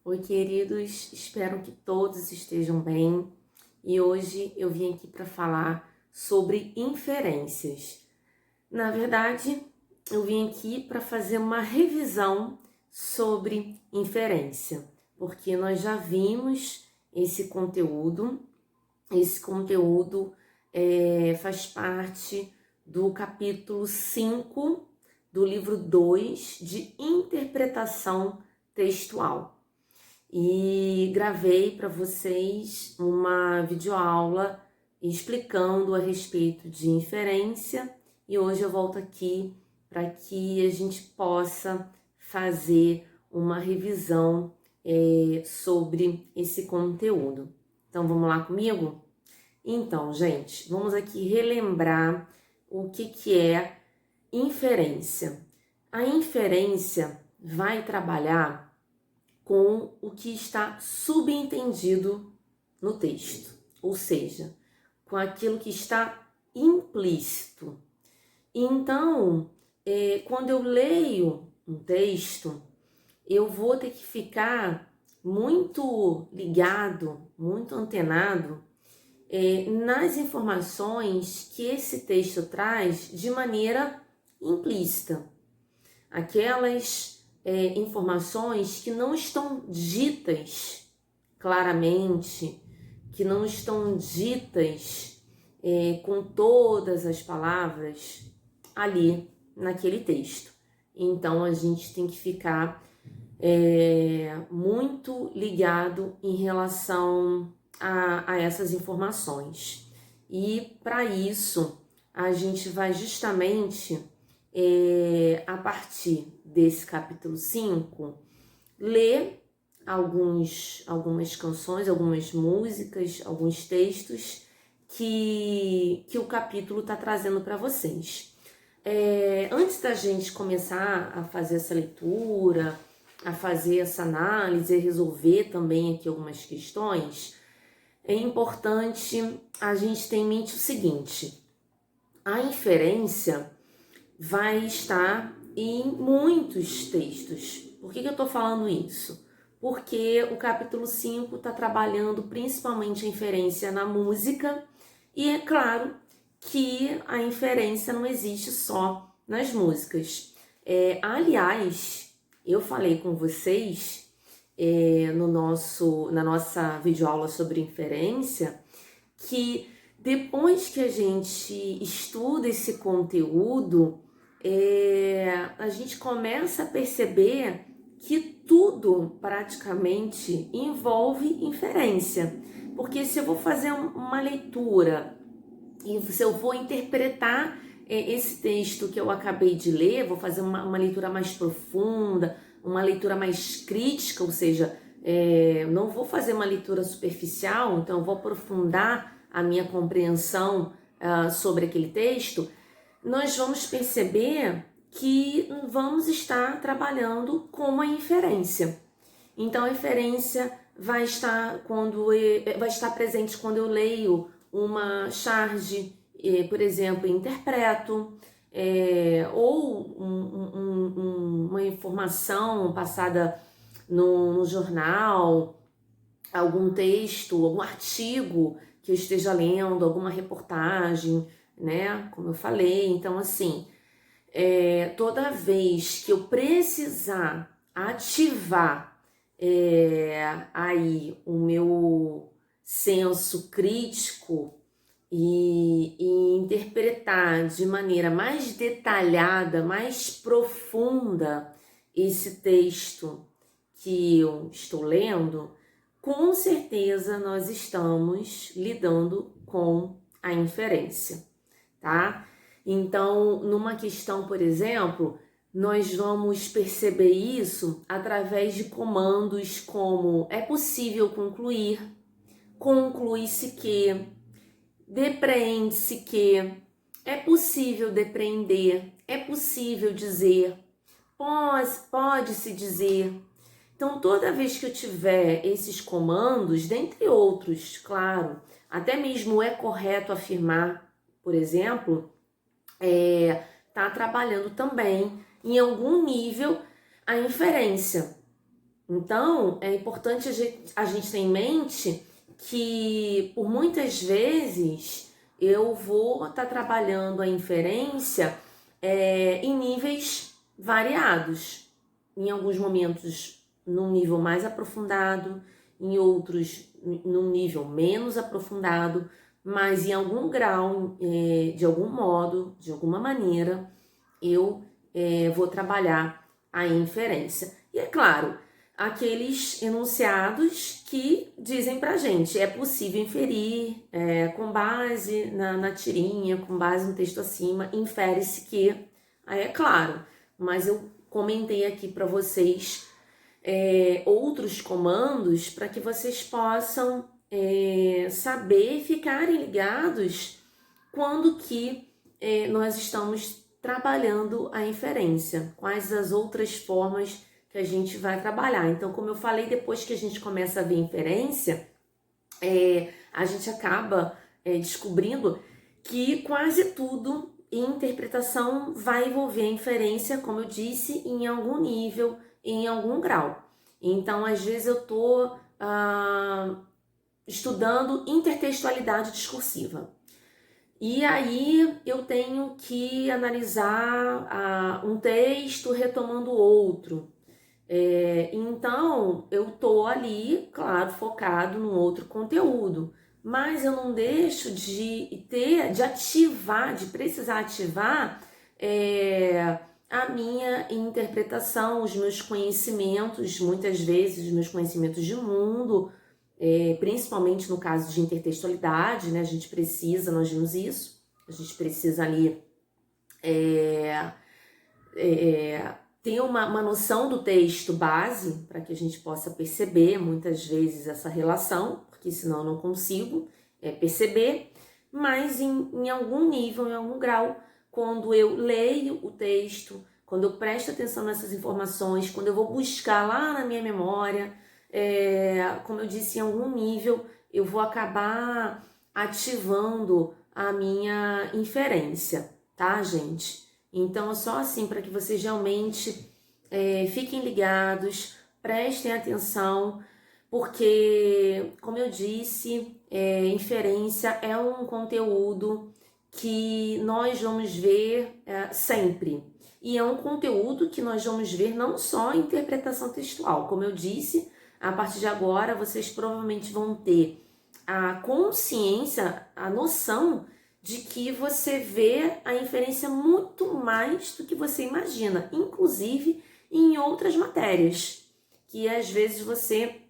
Oi, queridos, espero que todos estejam bem e hoje eu vim aqui para falar sobre inferências. Na verdade, eu vim aqui para fazer uma revisão sobre inferência, porque nós já vimos esse conteúdo. Esse conteúdo faz parte do capítulo 5 do livro 2 de interpretação textual. E gravei para vocês uma videoaula explicando a respeito de inferência e hoje eu volto aqui para que a gente possa fazer uma revisão sobre esse conteúdo. Então vamos lá comigo? Então, gente, vamos aqui relembrar o que é inferência. A inferência vai trabalhar com o que está subentendido no texto, ou seja, com aquilo que está implícito. Então, quando eu leio um texto, eu vou ter que ficar muito ligado, muito antenado nas informações que esse texto traz de maneira implícita. Aquelas informações que não estão ditas claramente, que não estão ditas com todas as palavras ali naquele texto. Então a gente tem que ficar muito ligado em relação a essas informações. E para isso a gente vai justamente a partir desse capítulo 5, ler algumas canções, algumas músicas, alguns textos que o capítulo está trazendo para vocês. Antes da gente começar a fazer essa leitura, a fazer essa análise, resolver também aqui algumas questões, é importante a gente ter em mente o seguinte: a inferência vai estar em muitos textos. Por que eu estou falando isso? Porque o capítulo 5 está trabalhando principalmente a inferência na música, e é claro que a inferência não existe só nas músicas. Aliás, eu falei com vocês na nossa videoaula sobre inferência que depois que a gente estuda esse conteúdo, a gente começa a perceber que tudo praticamente envolve inferência. Porque se eu vou fazer uma leitura e se eu vou interpretar esse texto que eu acabei de ler, vou fazer uma leitura mais profunda, uma leitura mais crítica, ou seja, não vou fazer uma leitura superficial, então eu vou aprofundar a minha compreensão sobre aquele texto. Nós vamos perceber que vamos estar trabalhando com a inferência. Então a inferência vai estar presente quando eu leio uma charge, por exemplo, interpreto, ou uma informação passada no jornal, algum texto, algum artigo que eu esteja lendo, alguma reportagem, né? Como eu falei. Então, assim, toda vez que eu precisar ativar aí o meu senso crítico e interpretar de maneira mais detalhada, mais profunda esse texto que eu estou lendo, com certeza nós estamos lidando com a inferência, tá? Então, numa questão, por exemplo, nós vamos perceber isso através de comandos como é possível concluir, conclui-se que, depreende-se que, é possível depreender, é possível dizer, pode-se dizer. Então, toda vez que eu tiver esses comandos, dentre outros, claro, até mesmo é correto afirmar, por exemplo, tá trabalhando também em algum nível a inferência. Então, é importante a gente ter em mente que, por muitas vezes, eu vou estar trabalhando a inferência em níveis variados. Em alguns momentos, num nível mais aprofundado, em outros, num nível menos aprofundado, mas em algum grau, de algum modo, de alguma maneira, eu vou trabalhar a inferência. E é claro, aqueles enunciados que dizem pra gente, é possível inferir, com base na tirinha, com base no texto acima, infere-se que, aí é claro, mas eu comentei aqui para vocês outros comandos para que vocês possam saber e ficarem ligados quando que nós estamos trabalhando a inferência, quais as outras formas que a gente vai trabalhar. Então, como eu falei, depois que a gente começa a ver inferência, a gente acaba descobrindo que quase tudo em interpretação vai envolver a inferência, como eu disse, em algum nível, em algum grau. Então, às vezes eu estou estudando intertextualidade discursiva. E aí eu tenho que analisar um texto retomando outro. Então eu tô ali, claro, focado num outro conteúdo, mas eu não deixo de ativar, de precisar ativar a minha interpretação, os meus conhecimentos, muitas vezes os meus conhecimentos de mundo, principalmente no caso de intertextualidade, né? A gente precisa, nós vimos isso, a gente precisa ali ter uma noção do texto base para que a gente possa perceber muitas vezes essa relação, porque senão eu não consigo perceber, mas em algum nível, em algum grau, quando eu leio o texto, quando eu presto atenção nessas informações, quando eu vou buscar lá na minha memória, como eu disse, em algum nível, eu vou acabar ativando a minha inferência, tá, gente? Então, é só assim para que vocês realmente fiquem ligados, prestem atenção, porque, como eu disse, inferência é um conteúdo que nós vamos ver sempre. E é um conteúdo que nós vamos ver não só a interpretação textual. Como eu disse, a partir de agora vocês provavelmente vão ter a consciência, a noção de que você vê a inferência muito mais do que você imagina, inclusive em outras matérias, que às vezes você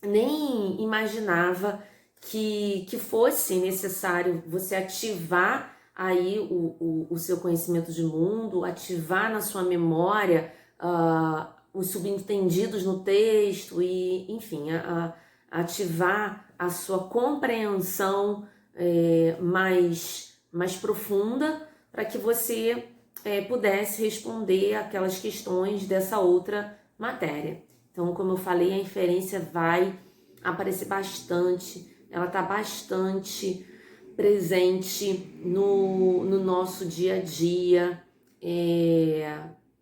nem imaginava que fosse necessário você ativar aí o seu conhecimento de mundo, ativar na sua memória os subentendidos no texto e, enfim, ativar a sua compreensão mais profunda para que você pudesse responder aquelas questões dessa outra matéria. Então, como eu falei, a inferência vai aparecer bastante, ela está bastante presente no nosso dia a dia,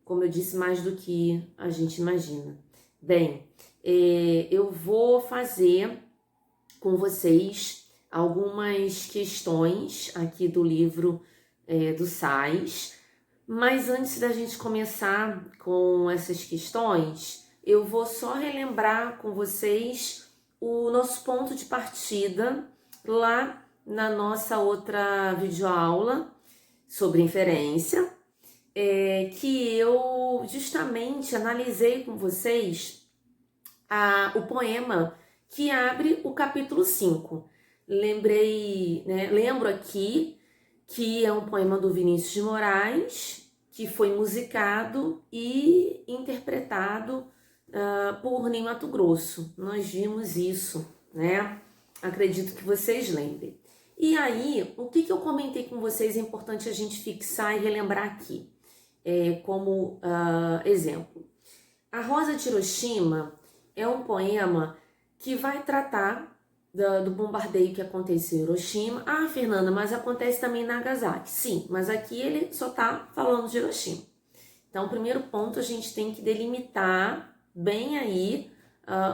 como eu disse, mais do que a gente imagina. Bem, eu vou fazer com vocês algumas questões aqui do livro do Sais, mas antes da gente começar com essas questões, eu vou só relembrar com vocês o nosso ponto de partida lá na nossa outra videoaula sobre inferência, que eu justamente analisei com vocês o poema que abre o capítulo 5. Lembro aqui que é um poema do Vinícius de Moraes, que foi musicado e interpretado por Ney Matogrosso. Nós vimos isso, né? Acredito que vocês lembrem. E aí, o que eu comentei com vocês é importante a gente fixar e relembrar aqui, como exemplo. A Rosa de Hiroshima é um poema que vai tratar do bombardeio que aconteceu em Hiroshima. Ah, Fernanda, mas acontece também em Nagasaki. Sim, mas aqui ele só está falando de Hiroshima. Então, o primeiro ponto, a gente tem que delimitar bem aí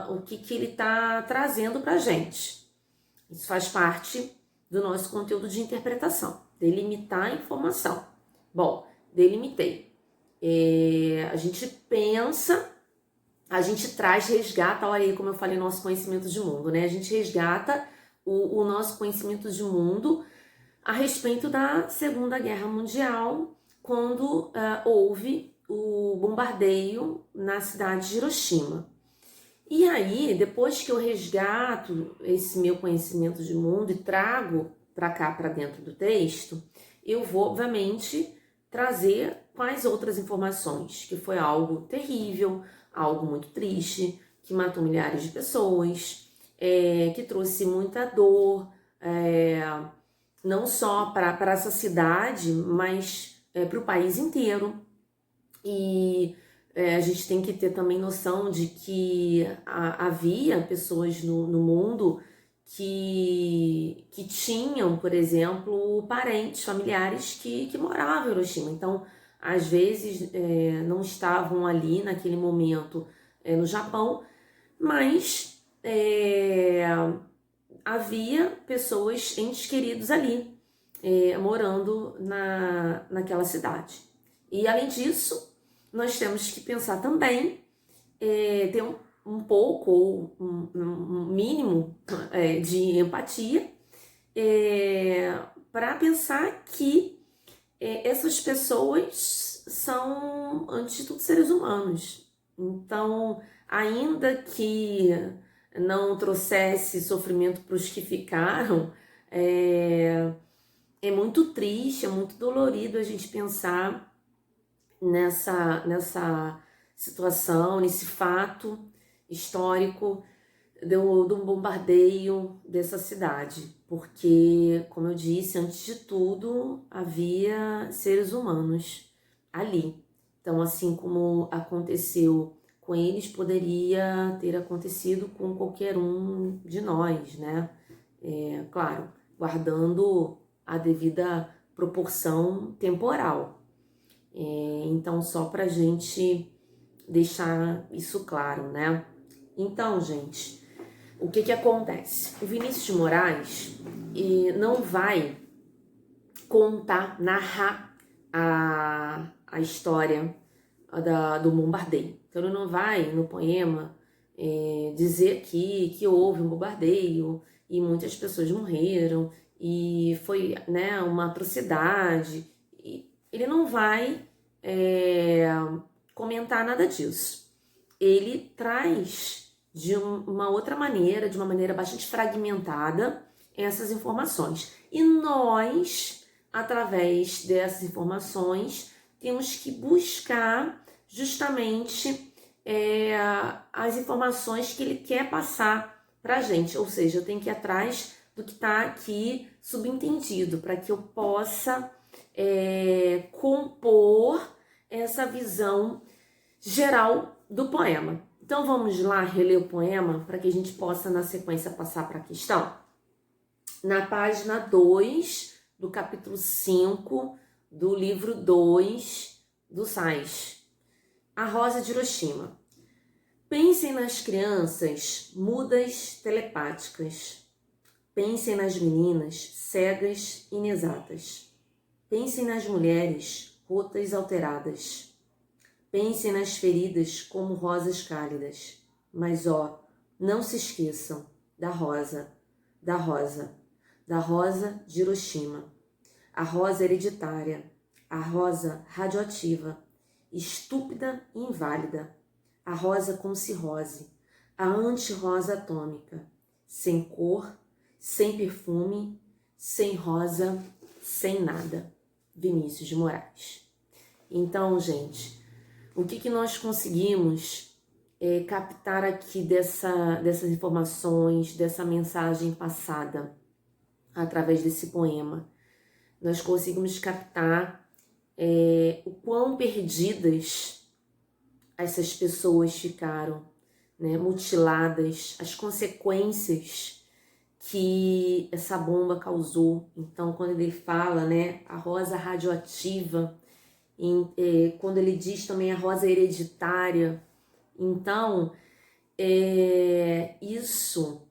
o que ele está trazendo para a gente. Isso faz parte do nosso conteúdo de interpretação, delimitar a informação. Bom, delimitei. A gente pensa, a gente traz, resgata, olha aí como eu falei, nosso conhecimento de mundo, né? A gente resgata o nosso conhecimento de mundo a respeito da Segunda Guerra Mundial, quando houve o bombardeio na cidade de Hiroshima. E aí, depois que eu resgato esse meu conhecimento de mundo e trago para cá, para dentro do texto, eu vou, obviamente, trazer quais outras informações, que foi algo terrível, algo muito triste, que matou milhares de pessoas, que trouxe muita dor, não só para essa cidade, mas para o país inteiro. E a gente tem que ter também noção de que havia pessoas no mundo que tinham, por exemplo, parentes, familiares que moravam em Hiroshima. Então, às vezes, não estavam ali naquele momento no Japão, mas havia pessoas, entes queridos ali, morando naquela cidade. E, além disso, nós temos que pensar também, ter um pouco ou um mínimo de empatia, para pensar que essas pessoas são, antes de tudo, seres humanos. Então, ainda que não trouxesse sofrimento para os que ficaram, é muito triste, é muito dolorido a gente pensar nessa situação, nesse fato histórico do bombardeio dessa cidade, porque, como eu disse, antes de tudo, havia seres humanos ali. Então, assim como aconteceu com eles, poderia ter acontecido com qualquer um de nós, né? Claro, guardando a devida proporção temporal. Então, só para a gente deixar isso claro, né? Então, gente, o que acontece? O Vinícius de Moraes não vai contar, narrar a história do bombardeio. Então, ele não vai, no poema, dizer aqui que houve um bombardeio e muitas pessoas morreram e foi, né, uma atrocidade. Ele não vai comentar nada disso. Ele traz de uma outra maneira, de uma maneira bastante fragmentada, essas informações. E nós, através dessas informações, temos que buscar justamente as informações que ele quer passar para a gente. Ou seja, eu tenho que ir atrás do que está aqui subentendido, para que eu possa compor essa visão geral do poema. Então vamos lá reler o poema para que a gente possa na sequência passar para a questão. Na página 2 do capítulo 5 do livro 2 do Sais. A Rosa de Hiroshima. Pensem nas crianças mudas telepáticas. Pensem nas meninas cegas inexatas. Pensem nas mulheres rotas alteradas. Pensem nas feridas como rosas cálidas. Mas, não se esqueçam da rosa, da rosa, da rosa de Hiroshima. A rosa hereditária, a rosa radioativa, estúpida e inválida. A rosa com cirrose, a anti-rosa atômica, sem cor, sem perfume, sem rosa, sem nada. Vinícius de Moraes. Então, gente, o que nós conseguimos captar aqui dessas informações, dessa mensagem passada através desse poema? Nós conseguimos captar o quão perdidas essas pessoas ficaram, né, mutiladas, as consequências que essa bomba causou. Então, quando ele fala, né, a rosa radioativa, quando ele diz também a rosa hereditária, Então, isso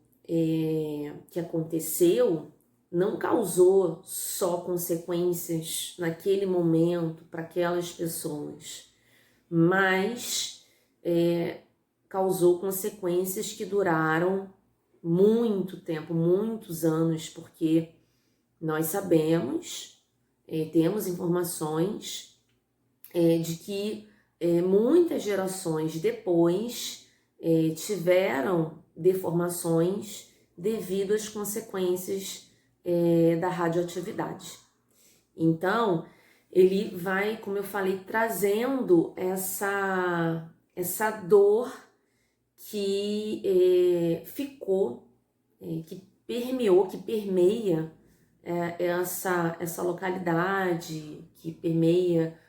que aconteceu não causou só consequências naquele momento para aquelas pessoas, mas causou consequências que duraram muito tempo, muitos anos, porque nós sabemos, temos informações de que muitas gerações depois tiveram deformações devido às consequências da radioatividade. Então, ele vai, como eu falei, trazendo essa dor que ficou, que permeou, que permeia essa localidade, que permeia,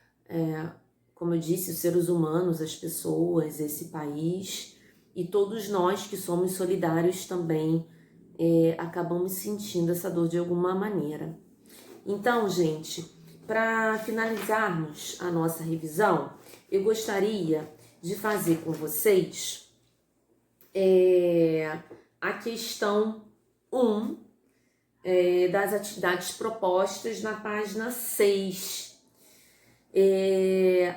como eu disse, os seres humanos, as pessoas, esse país, e todos nós que somos solidários também acabamos sentindo essa dor de alguma maneira. Então, gente, para finalizarmos a nossa revisão, eu gostaria de fazer com vocês a questão 1 das atividades propostas na página 6.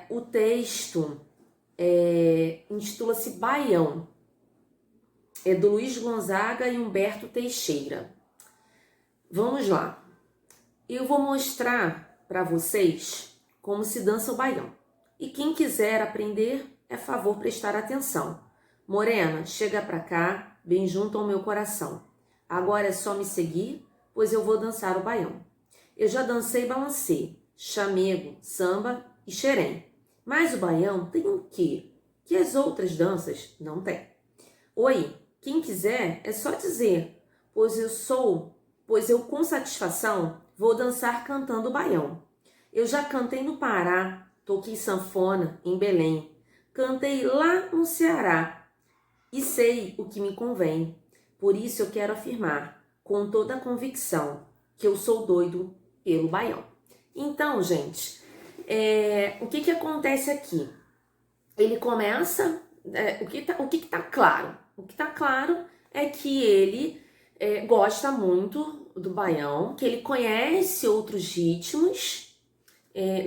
O texto intitula-se Baião, é do Luiz Gonzaga e Humberto Teixeira. Vamos lá. Eu vou mostrar para vocês como se dança o baião. E quem quiser aprender, é favor prestar atenção. Morena, chega pra cá, bem junto ao meu coração. Agora é só me seguir, pois eu vou dançar o baião. Eu já dancei e balancei, chamego, samba e xerém. Mas o baião tem um quê que as outras danças não têm. Oi, quem quiser é só dizer, pois eu com satisfação vou dançar cantando o baião. Eu já cantei no Pará, toquei sanfona em Belém, cantei lá no Ceará e sei o que me convém. Por isso eu quero afirmar, com toda a convicção, que eu sou doido pelo baião. Então, gente, o que acontece aqui? Ele começa, o que tá claro? O que tá claro é que ele gosta muito do baião, que ele conhece outros ritmos,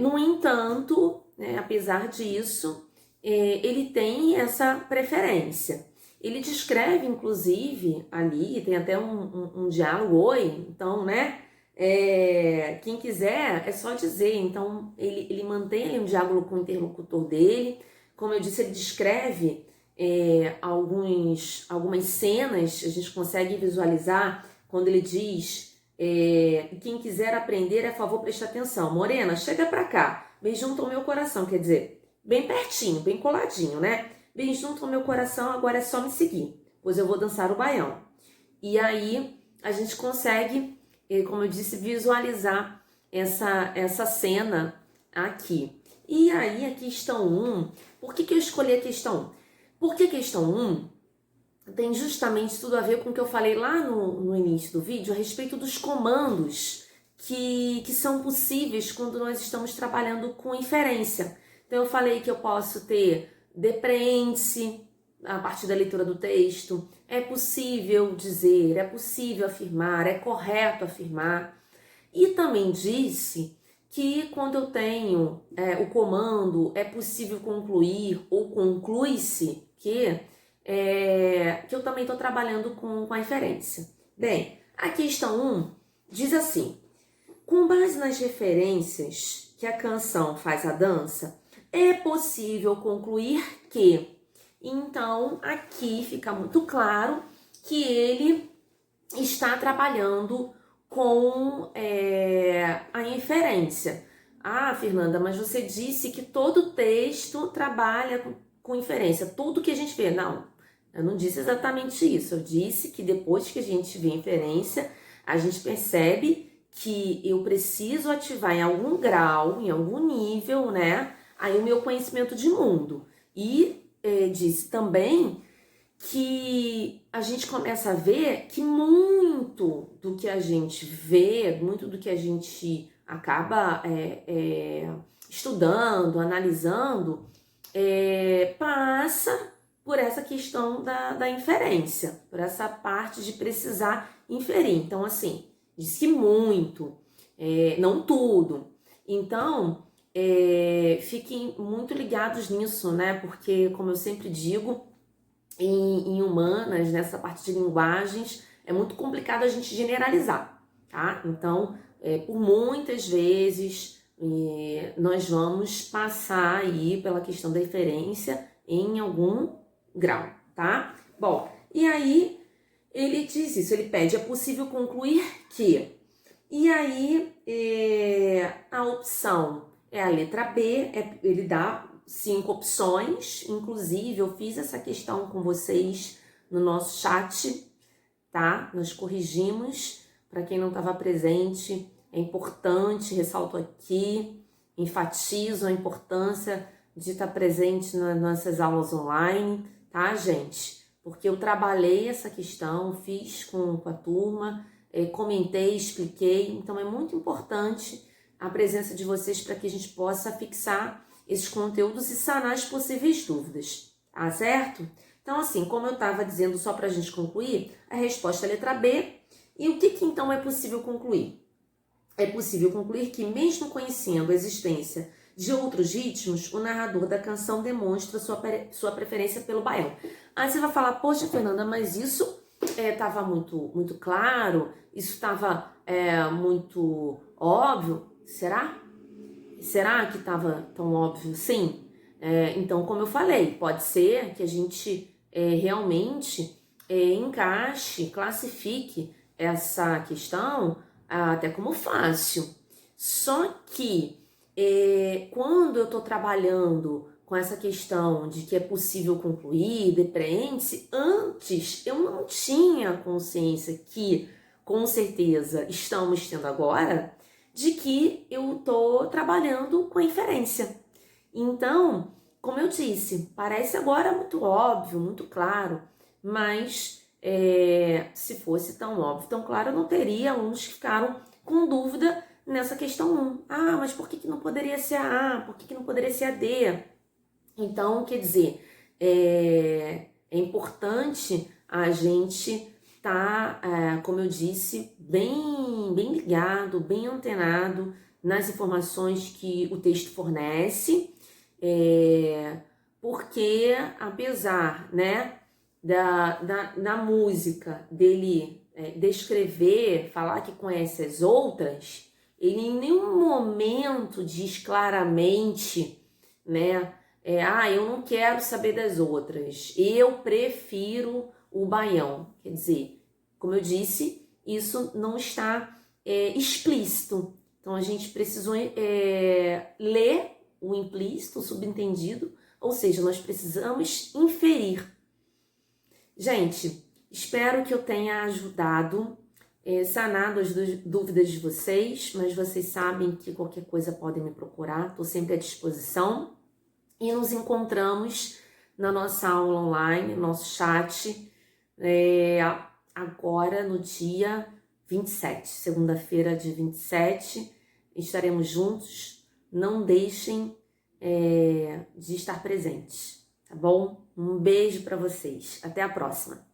no entanto, apesar disso, ele tem essa preferência. Ele descreve, inclusive, ali, tem até um diálogo, oi, então, quem quiser é só dizer. Então, ele mantém ali um diálogo com o interlocutor dele. Como eu disse, ele descreve algumas cenas, a gente consegue visualizar quando ele diz quem quiser aprender, é favor prestar atenção. Morena, chega pra cá, bem junto ao meu coração, quer dizer, bem pertinho, bem coladinho, né? Bem junto ao meu coração, agora é só me seguir, pois eu vou dançar o baião. E aí a gente consegue, como eu disse, visualizar essa cena aqui. E aí a questão 1, por que eu escolhi a questão 1? Porque a questão 1 tem justamente tudo a ver com o que eu falei lá no início do vídeo a respeito dos comandos que são possíveis quando nós estamos trabalhando com inferência. Então eu falei que eu posso ter depreende-se a partir da leitura do texto, é possível dizer, é possível afirmar, é correto afirmar. E também disse que quando eu tenho o comando, é possível concluir ou conclui-se que eu também estou trabalhando com a inferência. Bem, a questão 1 diz assim: com base nas referências que a canção faz à dança, é possível concluir que. Então, aqui fica muito claro que ele está trabalhando com a inferência. Ah, Fernanda, mas você disse que todo texto trabalha com inferência, tudo que a gente vê. Não, eu não disse exatamente isso. Eu disse que depois que a gente vê a inferência, a gente percebe que eu preciso ativar em algum grau, em algum nível, aí o meu conhecimento de mundo. E disse também que a gente começa a ver que muito do que a gente vê, muito do que a gente acaba estudando, analisando, passa por essa questão da inferência, por essa parte de precisar inferir. Então, assim, diz que muito, não tudo. Então, fiquem muito ligados nisso, né? Porque, como eu sempre digo, em humanas, nessa parte de linguagens, é muito complicado a gente generalizar, tá? Então, por muitas vezes, nós vamos passar aí pela questão da inferência em algum grau, tá? Bom, e aí ele diz isso, ele pede, é possível concluir que... E aí, a opção é a letra B, ele dá 5 opções, inclusive eu fiz essa questão com vocês no nosso chat, tá? Nós corrigimos, para quem não estava presente, é importante, ressalto aqui, enfatizo a importância de estar presente nas nossas aulas online, tá, gente? Porque eu trabalhei essa questão, fiz com a turma, comentei, expliquei, então é muito importante a presença de vocês para que a gente possa fixar esses conteúdos e sanar as possíveis dúvidas, tá certo? Então, assim, como eu estava dizendo, só para a gente concluir, a resposta é a letra B. E o que então é possível concluir? É possível concluir que, mesmo conhecendo a existência de outros ritmos, o narrador da canção demonstra sua preferência pelo baião. Aí você vai falar, poxa, Fernanda, mas isso estava muito claro, isso estava muito óbvio. Será? Será que estava tão óbvio? Sim. Então, como eu falei, pode ser que a gente realmente encaixe, classifique essa questão até como fácil. Só que quando eu estou trabalhando com essa questão de que é possível concluir, depreende-se, antes eu não tinha consciência que, com certeza, estamos tendo agora, de que eu estou trabalhando com a inferência. Então, como eu disse, parece agora muito óbvio, muito claro, mas se fosse tão óbvio, tão claro, não teria alunos que ficaram com dúvida nessa questão 1. Ah, mas por que não poderia ser a A? Por que não poderia ser a D? Então, quer dizer, é importante a gente estar, como eu disse, bem ligado, bem antenado nas informações que o texto fornece, porque apesar, né, da música dele descrever, falar que conhece as outras, ele em nenhum momento diz claramente, né, eu não quero saber das outras, eu prefiro o baião. Quer dizer, como eu disse, isso não está explícito. Então, a gente precisou ler o implícito, o subentendido, ou seja, nós precisamos inferir. Gente, espero que eu tenha ajudado, sanado as dúvidas de vocês, mas vocês sabem que qualquer coisa podem me procurar, estou sempre à disposição. E nos encontramos na nossa aula online, nosso chat, agora no dia 27, segunda-feira, dia 27, estaremos juntos. Não deixem de estar presentes, tá bom? Um beijo para vocês. Até a próxima.